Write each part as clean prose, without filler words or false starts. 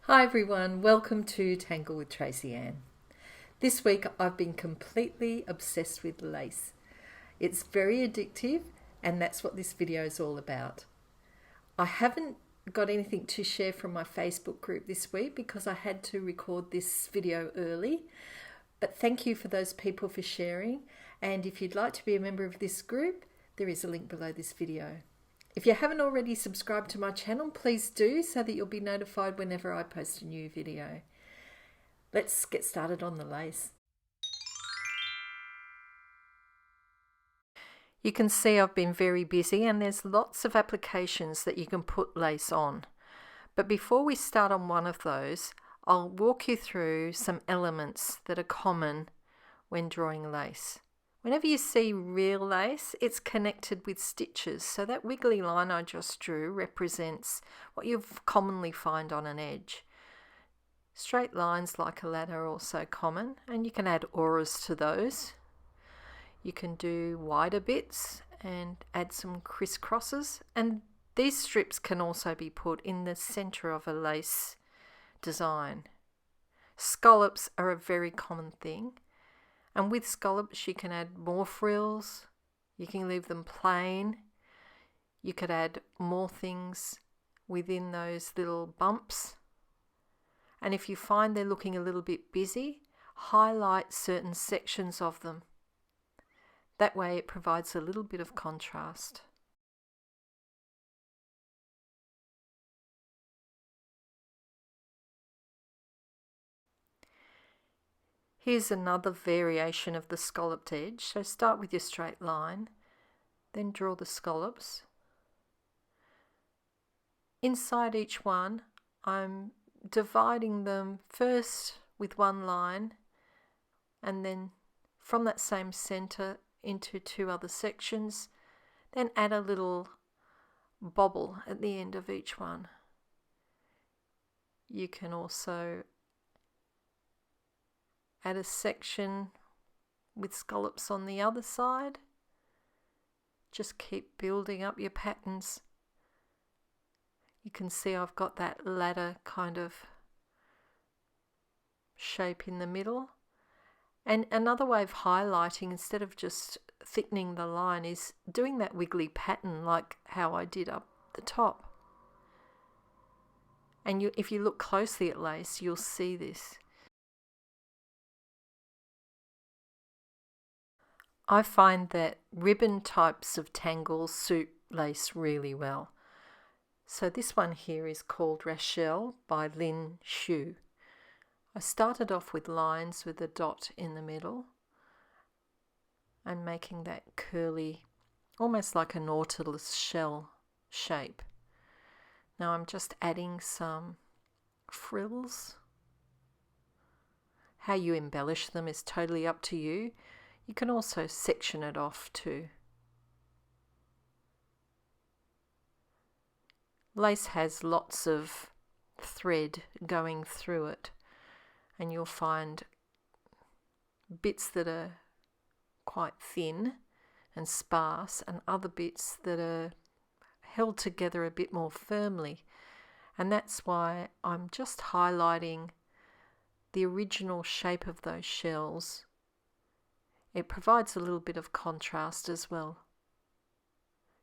Hi everyone, welcome to Tangle with Tracy Anne. This week I've been completely obsessed with lace. It's very addictive and that's what this video is all about. I haven't got anything to share from my Facebook group this week because I had to record this video early, but thank you for those people for sharing, and if you'd like to be a member of this group, there is a link below this video. If you haven't already subscribed to my channel, please do so that you'll be notified whenever I post a new video. Let's get started on the lace. You can see I've been very busy and there's lots of applications that you can put lace on. But before we start on one of those, I'll walk you through some elements that are common when drawing lace. Whenever you see real lace, it's connected with stitches, so that wiggly line I just drew represents what you commonly find on an edge. Straight lines like a ladder are also common, and you can add auras to those. You can do wider bits and add some crisscrosses, and these strips can also be put in the center of a lace design. Scallops are a very common thing. And with scallops you can add more frills, you can leave them plain, you could add more things within those little bumps. And if you find they're looking a little bit busy, highlight certain sections of them. That way it provides a little bit of contrast. Here's another variation of the scalloped edge. So start with your straight line, then draw the scallops. Inside each one, I'm dividing them first with one line and then from that same center into two other sections, then add a little bobble at the end of each one. You can also add a section with scallops on the other side. Just keep building up your patterns. You can see I've got that ladder kind of shape in the middle. And another way of highlighting, instead of just thickening the line, is doing that wiggly pattern like how I did up the top. And if you look closely at lace, you'll see this. I find that ribbon types of tangles suit lace really well. So this one here is called Rachel by Lin Shu. I started off with lines with a dot in the middle and making that curly, almost like a nautilus shell shape. Now I'm just adding some frills. How you embellish them is totally up to you. You can also section it off too. Lace has lots of thread going through it, and you'll find bits that are quite thin and sparse and other bits that are held together a bit more firmly. And that's why I'm just highlighting the original shape of those shells. It provides a little bit of contrast as well.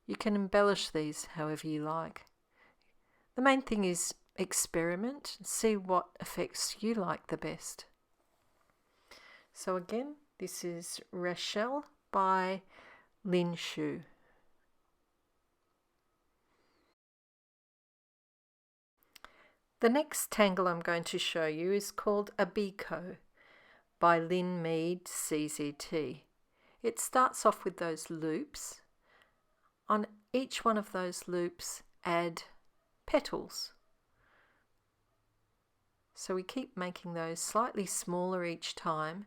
You can embellish these however you like. The main thing is experiment and see what effects you like the best. So again, this is Rachel by Lin Shu. The next tangle I'm going to show you is called a Biko by Lynn Mead CZT. It starts off with those loops. On each one of those loops, add petals. So we keep making those slightly smaller each time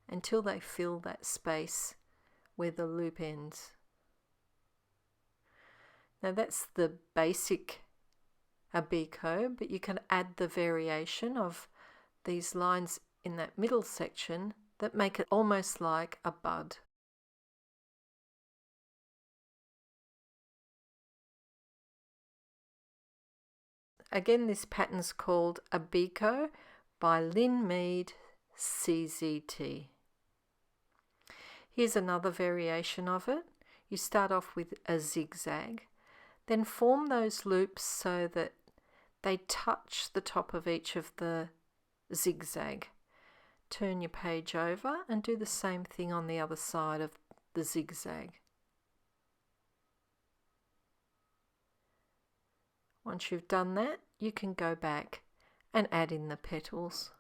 until they fill that space where the loop ends. Now that's the basic Biko, but you can add the variation of these lines in that middle section that make it almost like a bud. Again, this pattern's called Abiko by Lynn Mead, CZT. Here's another variation of it. You start off with a zigzag, then form those loops so that they touch the top of each of the zigzag. Turn your page over and do the same thing on the other side of the zigzag. Once you've done that, you can go back and add in the petals.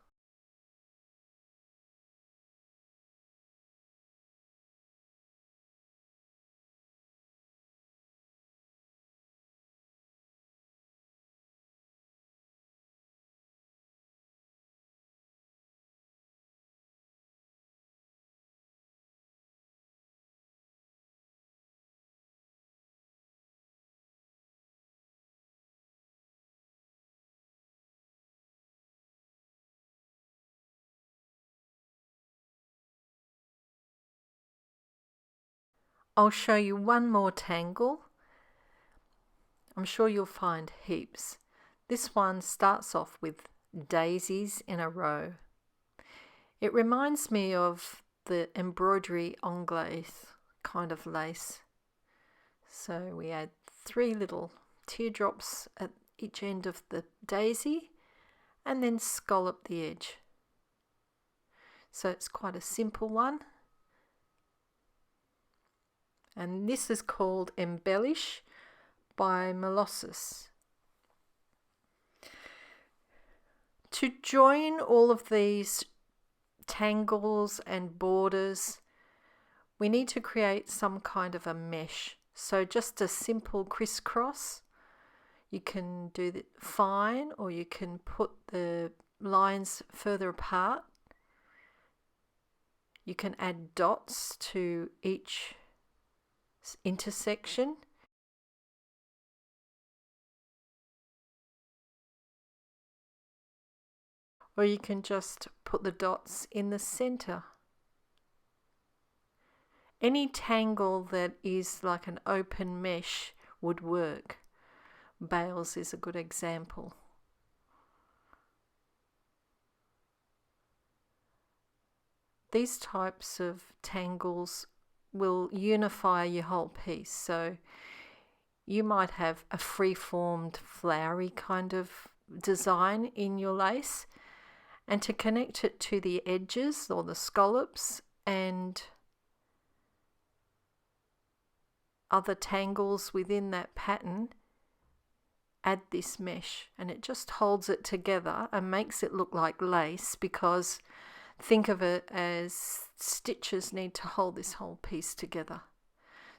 I'll show you one more tangle. I'm sure you'll find heaps. This one starts off with daisies in a row. It reminds me of the embroidery anglaise kind of lace. So we add 3 little teardrops at each end of the daisy and then scallop the edge. So it's quite a simple one. And this is called Embellish by Molossus. To join all of these tangles and borders, we need to create some kind of a mesh. So just a simple crisscross. You can do it fine, or you can put the lines further apart. You can add dots to each intersection. Or you can just put the dots in the center. Any tangle that is like an open mesh would work. Bales is a good example. These types of tangles will unify your whole piece. So you might have a free-formed flowery kind of design in your lace, and to connect it to the edges or the scallops and other tangles within that pattern, add this mesh, and it just holds it together and makes it look like lace, because think of it as stitches need to hold this whole piece together.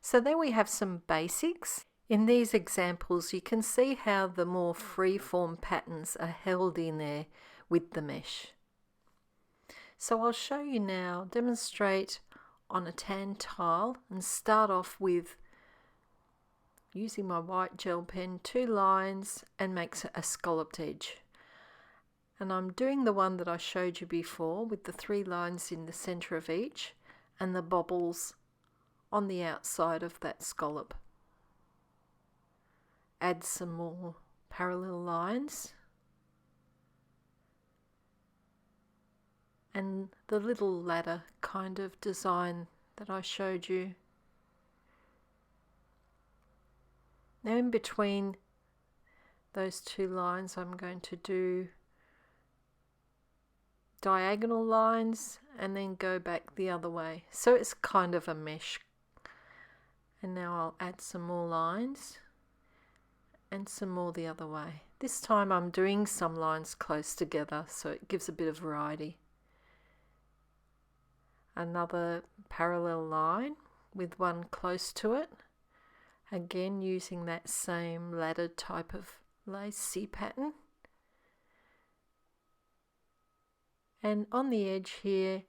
So there we have some basics. In these examples you can see how the more free-form patterns are held in there with the mesh. So I'll show you now, demonstrate on a tan tile, and start off with using my white gel pen, 2 lines, and makes a scalloped edge. And I'm doing the one that I showed you before with the 3 lines in the center of each and the bobbles on the outside of that scallop. Add some more parallel lines and the little ladder kind of design that I showed you. Now in between those 2 lines I'm going to do diagonal lines and then go back the other way. So it's kind of a mesh. And now I'll add some more lines and some more the other way. This time I'm doing some lines close together so it gives a bit of variety. Another parallel line with one close to it. Again using that same ladder type of lacy pattern. And on the edge here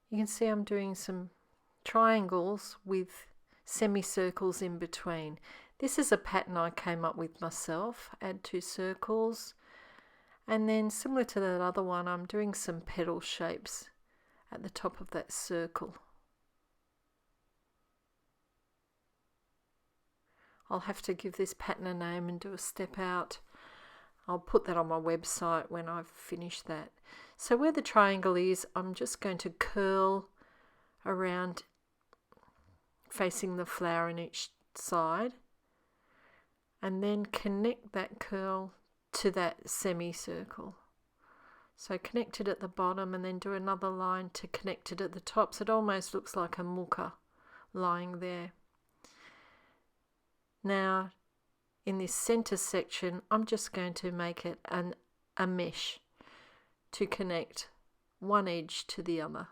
you can see I'm doing some triangles with semicircles in between. This is a pattern I came up with myself. Add 2 circles, and then similar to that other one I'm doing some petal shapes at the top of that circle. I'll have to give this pattern a name and do a step out I'll put that on my website when I've finished that. So where the triangle is, I'm just going to curl around facing the flower in each side, and then connect that curl to that semicircle. So connect it at the bottom and then do another line to connect it at the top, so it almost looks like a muka lying there. Now in this center section, I'm just going to make it a mesh to connect one edge to the other.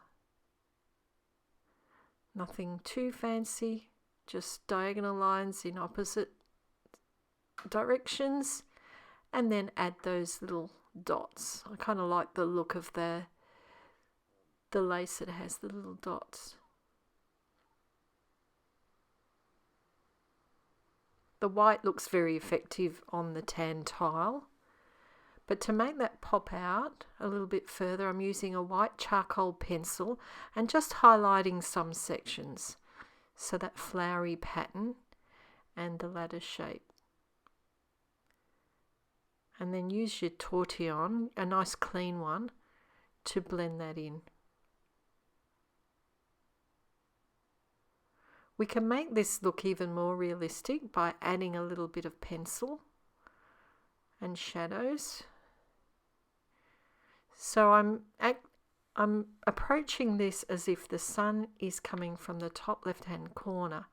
Nothing too fancy, just diagonal lines in opposite directions, and then add those little dots. I kind of like the look of the lace that has the little dots. The white looks very effective on the tan tile, but to make that pop out a little bit further, I'm using a white charcoal pencil and just highlighting some sections, so that flowery pattern and the ladder shape. And then use your tortillon, a nice clean one, to blend that in. We can make this look even more realistic by adding a little bit of pencil and shadows. So I'm approaching this as if the sun is coming from the top left-hand corner.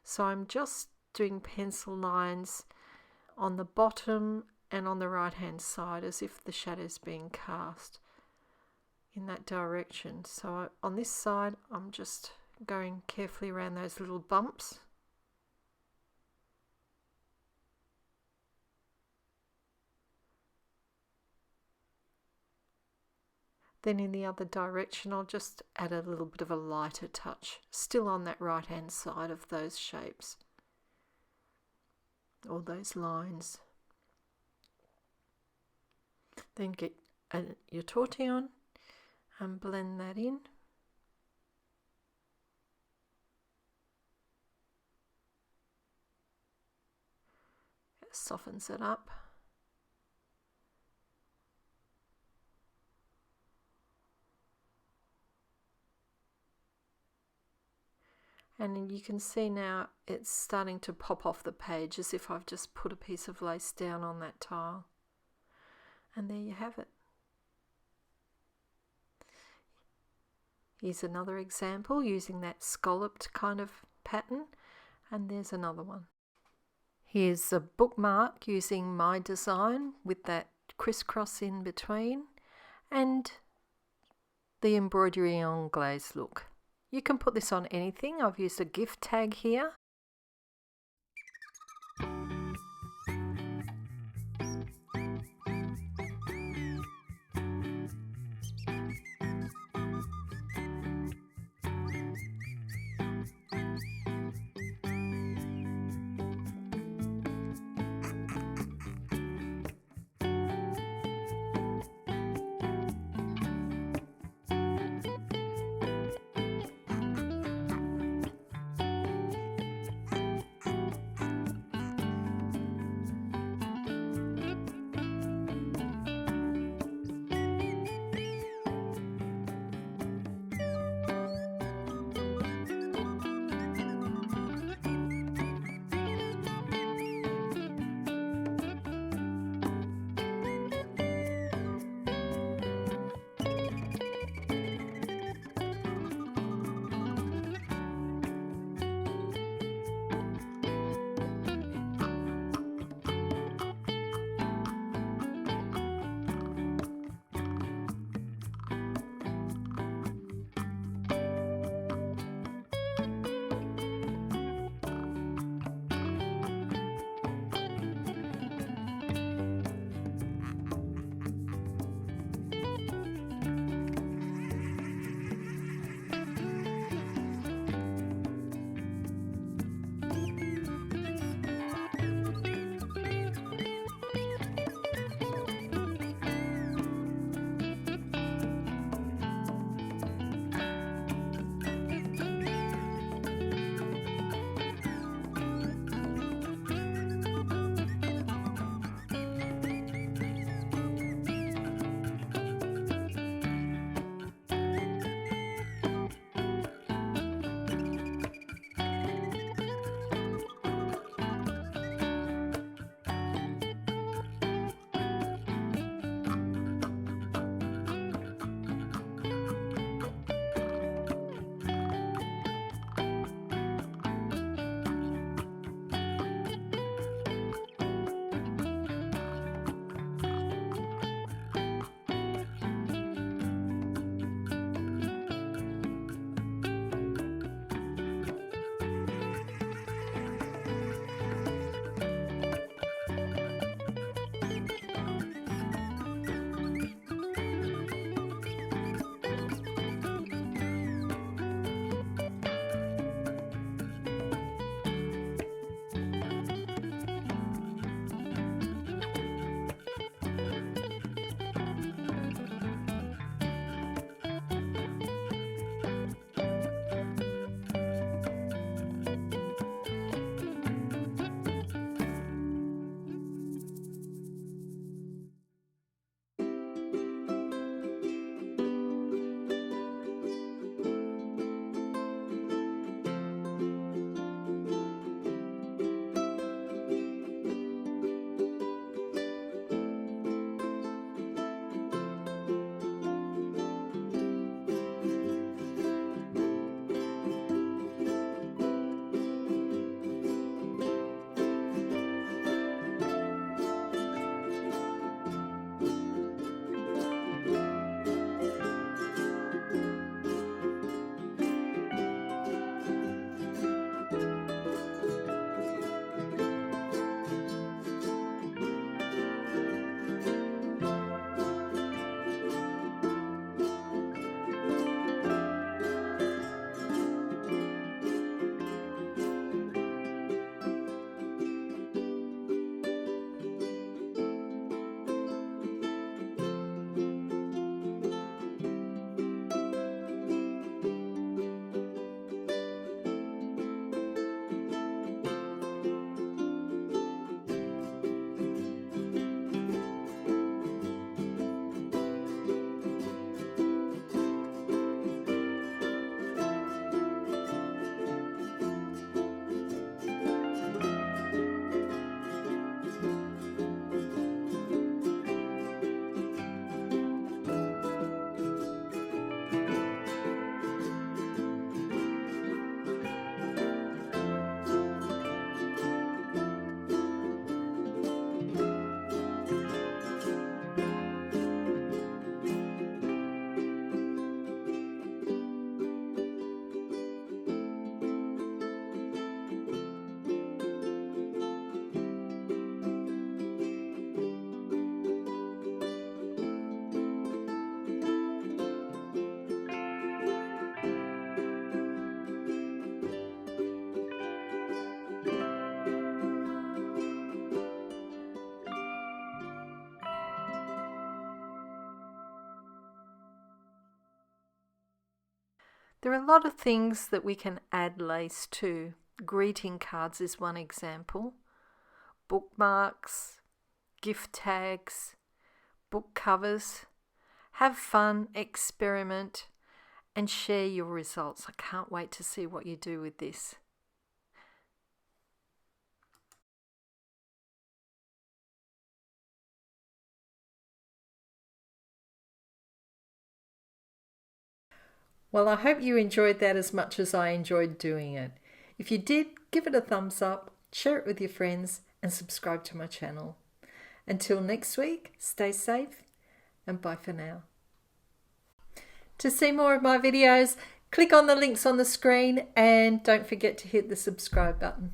So I'm just doing pencil lines on the bottom and on the right-hand side as if the shadow is being cast in that direction. So on this side, I'm just going carefully around those little bumps. Then in the other direction, I'll just add a little bit of a lighter touch, still on that right-hand side of those shapes, or those lines. Then get your tortillon and blend that in. It softens it up. And you can see now it's starting to pop off the page as if I've just put a piece of lace down on that tile. And there you have it. Here's another example using that scalloped kind of pattern, and there's another one. Here's a bookmark using my design with that crisscross in between, and the embroidery anglaise look. You can put this on anything. I've used a gift tag here. There are a lot of things that we can add lace to. Greeting cards is one example. Bookmarks, gift tags, book covers. Have fun, experiment, and share your results. I can't wait to see what you do with this. Well, I hope you enjoyed that as much as I enjoyed doing it. If you did, give it a thumbs up, share it with your friends, and subscribe to my channel. Until next week, stay safe and bye for now. To see more of my videos, click on the links on the screen and don't forget to hit the subscribe button.